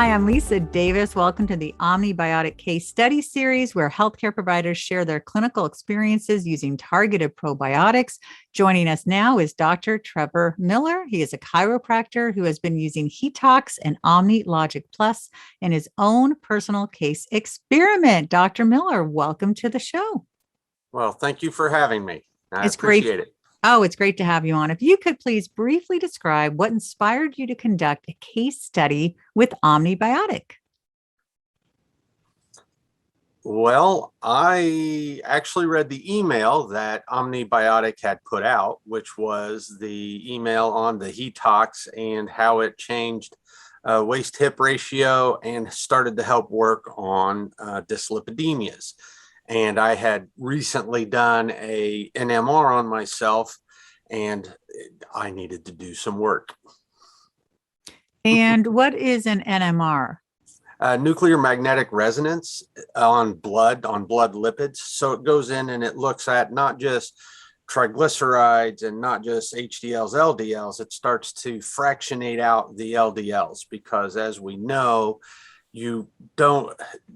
Hi, I'm Lisa Davis. Welcome to the Omni-Biotic case study series, where healthcare providers share their clinical experiences using targeted probiotics. Joining us now is Dr. Trevor Miller. He is a chiropractor who has been using Hetox and Omni-Logic Plus in his own personal case experiment. Dr. Miller, welcome to the show. Well, thank you for having me. I It's great. appreciate it. Oh, it's great to have you on. If you could please briefly describe what inspired you to conduct a case study with Omni-Biotic. Well, I actually read the email that Omni-Biotic had put out, which was the email on the Hetox and how it changed waist-hip ratio and started to help work on dyslipidemias. And I had recently done an NMR on myself, and I needed to do some work. And what is an NMR? Nuclear magnetic resonance on blood lipids. So it goes in and it looks at not just triglycerides and not just HDLs, LDLs. It starts to fractionate out the LDLs because, as we know, your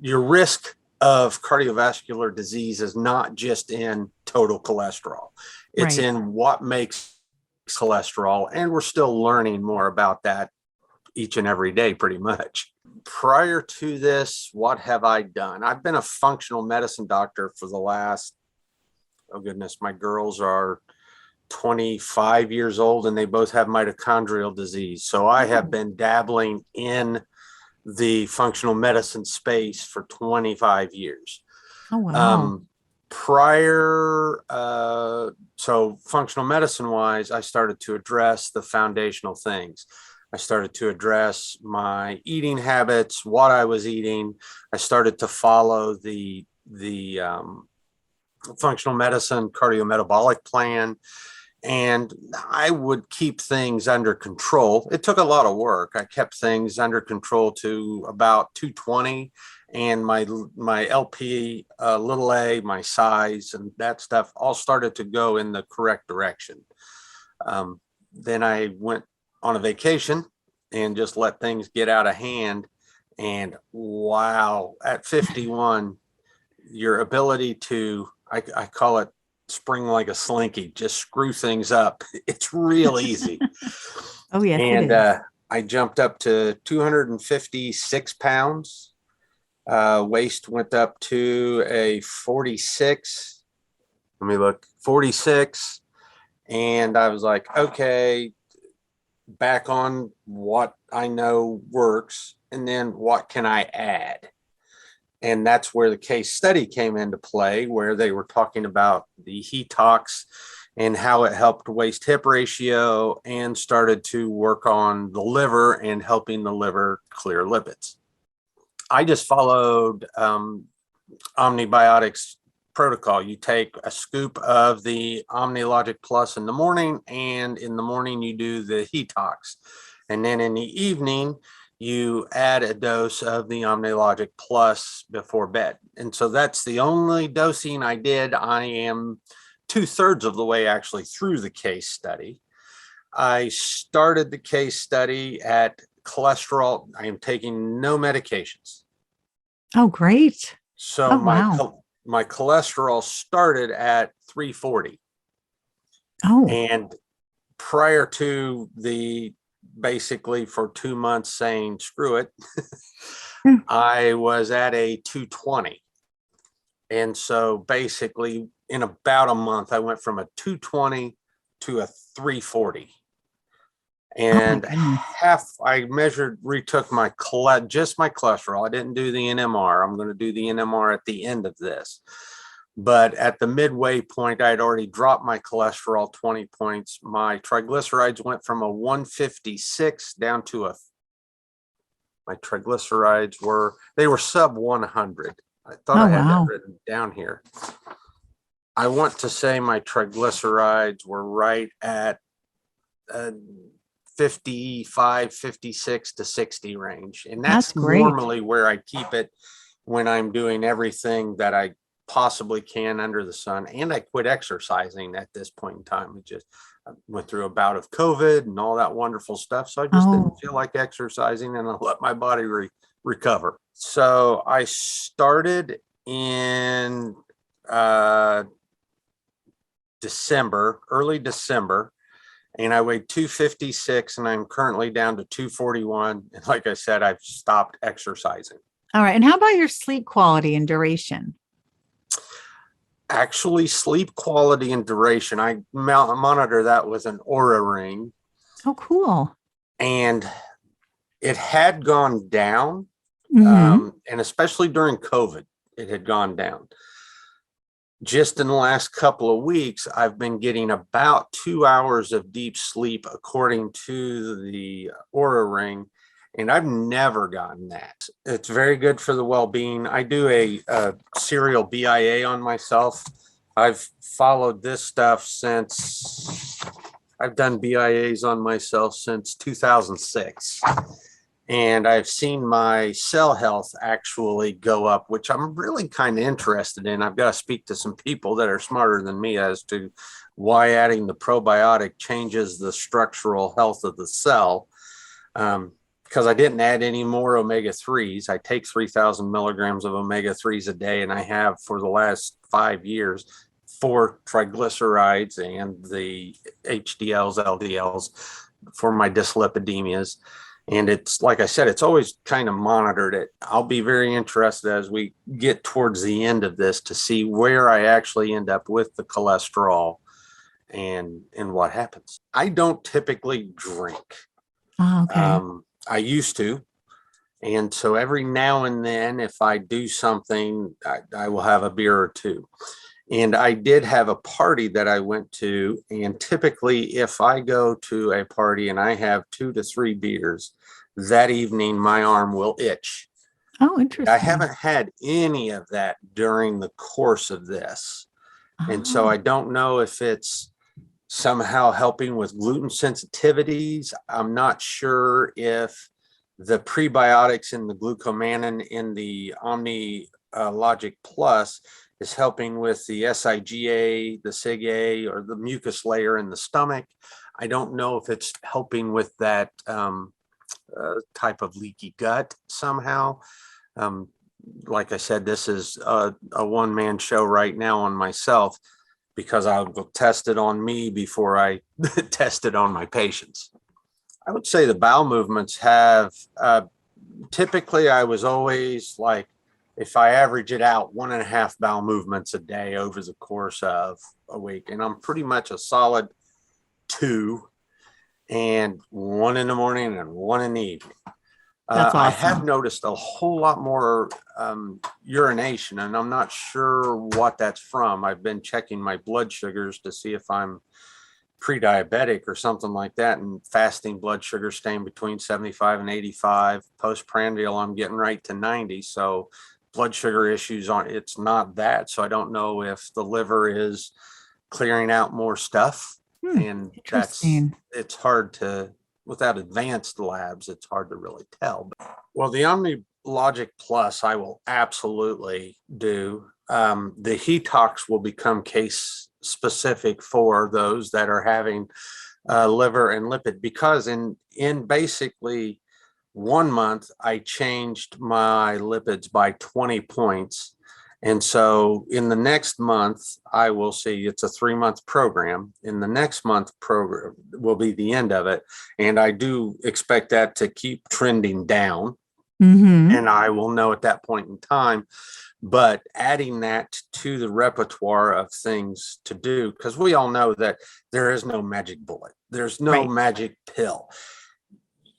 risk of cardiovascular disease is not just in total cholesterol. It's Right. in what makes cholesterol. And we're still learning more about that each and every day, pretty much. Prior to this, what have I done? I've been a functional medicine doctor for the last, oh goodness, my girls are 25 years old and they both have mitochondrial disease. So I have been dabbling in the functional medicine space for 25 years. Oh, wow. So functional medicine wise, I started to address the foundational things. I started to address my eating habits, what I was eating. I started to follow the functional medicine cardiometabolic plan, and I would keep things under control. It took a lot of work. I kept things under control to about 220, and my LP, little a, my size, and that stuff all started to go in the correct direction. Then I went on a vacation and just let things get out of hand. And wow, at 51, your ability to, I call it spring like a slinky, just screw things up. It's real easy. Oh, yes, it And is. I jumped up to 256 pounds. Waist went up to a 46. Let me look, 46. And I was like, okay, back on what I know works, and then what can I add? And that's where the case study came into play, where they were talking about the Hetox and how it helped waist hip ratio and started to work on the liver and helping the liver clear lipids. I just followed Omni-Biotic's protocol. You take a scoop of the Omni-Logic Plus in the morning, and in the morning you do the Hetox. And then in the evening, you add a dose of the Omni-Logic Plus before bed. And so that's the only dosing I did. I am 2/3 of the way actually through the case study. I started the case study at cholesterol. I am taking no medications. Oh, great. So Oh, wow. my cholesterol started at 340. Oh, And prior to basically for 2 months saying, screw it, Hmm. I was at a 220. And so basically in about a month, I went from a 220 to a 340. Oh my And goodness. I retook just my cholesterol. I didn't do the NMR. I'm going to do the NMR at the end of this. But at the midway point, I had already dropped my cholesterol 20 points. My triglycerides went from a 156 down to my triglycerides were sub 100. I thought Oh, I had that wow. written down here. I want to say my triglycerides were right at 55, 56 to 60 range. And That's that's great. normally where I keep it when I'm doing everything that I possibly can under the sun. And I quit exercising at this point in time. It just I went through a bout of COVID and all that wonderful stuff. So I just didn't feel like exercising, and I let my body recover. So I started in December, early December, and I weighed 256, and I'm currently down to 241. And like I said, I've stopped exercising. All right. And how about your sleep quality and duration? Actually, sleep quality and duration, I monitor that with an Aura ring. Oh, cool. And it had gone down, Mhm. and especially during COVID, it had gone down. Just in the last couple of weeks, I've been getting about 2 hours of deep sleep according to the Aura ring, and I've never gotten that. It's very good for the well-being. I do a serial BIA on myself. I've followed this stuff since I've done BIAs on myself since 2006. And I've seen my cell health actually go up, which I'm really kind of interested in. I've got to speak to some people that are smarter than me as to why adding the probiotic changes the structural health of the cell. Because I didn't add any more omega-3s. I take 3,000 milligrams of omega-3s a day, and I have for the last 5 years for triglycerides and the HDLs, LDLs for my dyslipidemias. And it's, like I said, it's always kind of monitored it. I'll be very interested as we get towards the end of this to see where I actually end up with the cholesterol and what happens. I don't typically drink. Oh, okay. I used to. And so every now and then, if I do something, I will have a beer or two. And I did have a party that I went to. And typically, if I go to a party and I have 2 to 3 beers, that evening my arm will itch. Oh, I interesting. haven't had any of that during the course of this. And so Oh, I don't know if it's somehow helping with gluten sensitivities. I'm not sure if the prebiotics in the glucomannan in the Omni-Logic Plus is helping with the SIGA, the SIGA, or the mucus layer in the stomach. I don't know if it's helping with that type of leaky gut somehow. Like I said, this is a one-man show right now on myself because I'll test it on me before I test it on my patients. I would say the bowel movements have, typically I was always like, if I average it out, 1.5 bowel movements a day over the course of a week. And I'm pretty much a solid 2, and 1 in the morning and 1 in the evening. that's I have awesome. noticed a whole lot more urination, and I'm not sure what that's from. I've been checking my blood sugars to see if I'm pre-diabetic or something like that, and fasting blood sugar staying between 75 and 85. Postprandial, I'm getting right to 90. So blood sugar issues aren't, it's not that. So I don't know if the liver is clearing out more stuff. And Interesting. it's hard to, without advanced labs, it's hard to really tell. Well, the Omni-Logic Plus, I will absolutely do. The Hetox will become case specific for those that are having liver and lipid, because in basically 1 month, I changed my lipids by 20 points. And so in the next month, I will see, it's a 3-month program. In the next month program will be the end of it. And I do expect that to keep trending down. Mm-hmm. And I will know at that point in time. But adding that to the repertoire of things to do, because we all know that there is no magic bullet. There's no Right. magic pill.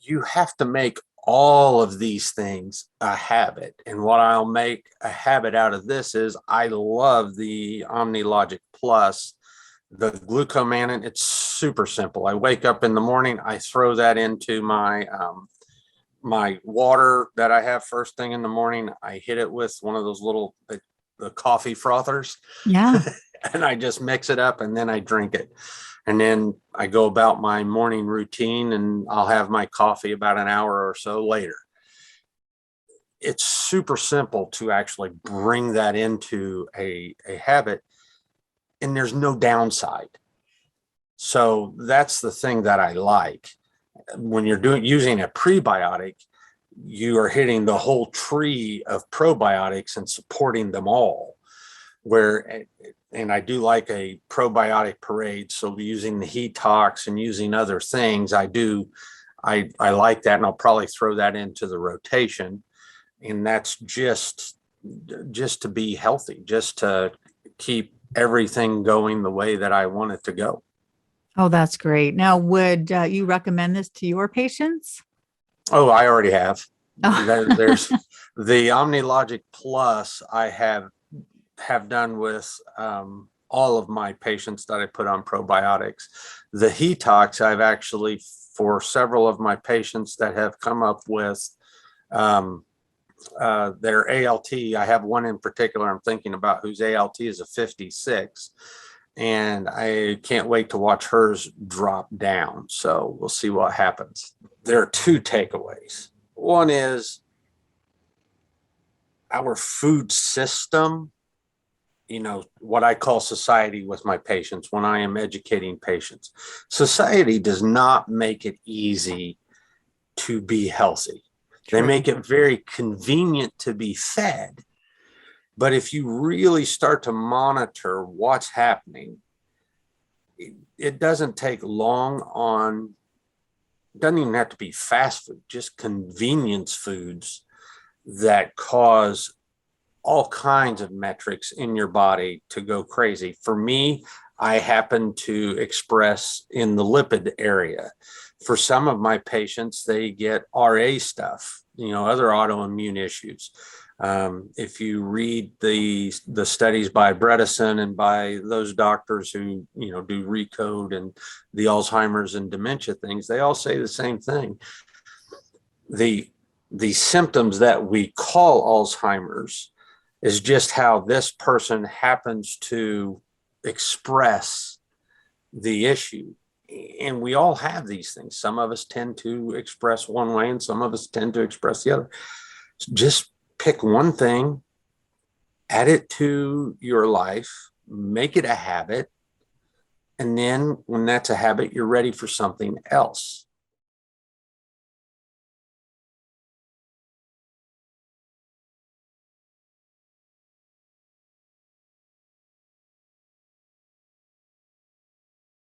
You have to make all of these things a habit. And what I'll make a habit out of this is I love the Omni-Logic Plus, the glucomannan. It's super simple. I wake up in the morning, I throw that into my my water that I have first thing in the morning. I hit it with one of those little the coffee frothers. Yeah. And I just mix it up and then I drink it. And then I go about my morning routine, and I'll have my coffee about an hour or so later. it's super simple to actually bring that into a habit, and there's no downside. So that's the thing that I like. When you're using a prebiotic, you are hitting the whole tree of probiotics and supporting them all. And I do like a probiotic parade. So using the Hetox and using other things, I like that, and I'll probably throw that into the rotation. And that's just to be healthy, just to keep everything going the way that I want it to go. Oh, that's great. Now, would you recommend this to your patients? Oh, I already have. Oh. There's the Omni-Logic Plus I have done with all of my patients that I put on probiotics. The Hetox I've actually, for several of my patients that have come up with their ALT. I have one in particular I'm thinking about whose ALT is a 56, and I can't wait to watch hers drop down. So we'll see what happens. There are two takeaways. One is our food system, what I call society with my patients when I am educating patients. Society does not make it easy to be healthy. They make it very convenient to be fed. But if you really start to monitor what's happening, it doesn't take long on, it doesn't even have to be fast food, just convenience foods that cause all kinds of metrics in your body to go crazy. For me, I happen to express in the lipid area. For some of my patients, they get RA stuff, other autoimmune issues. If you read the studies by Bredesen and by those doctors who, do recode and the Alzheimer's and dementia things, they all say the same thing. The symptoms that we call Alzheimer's is just how this person happens to express the issue. And we all have these things. Some of us tend to express one way and some of us tend to express the other. Just pick one thing, add it to your life, make it a habit. And then when that's a habit, you're ready for something else.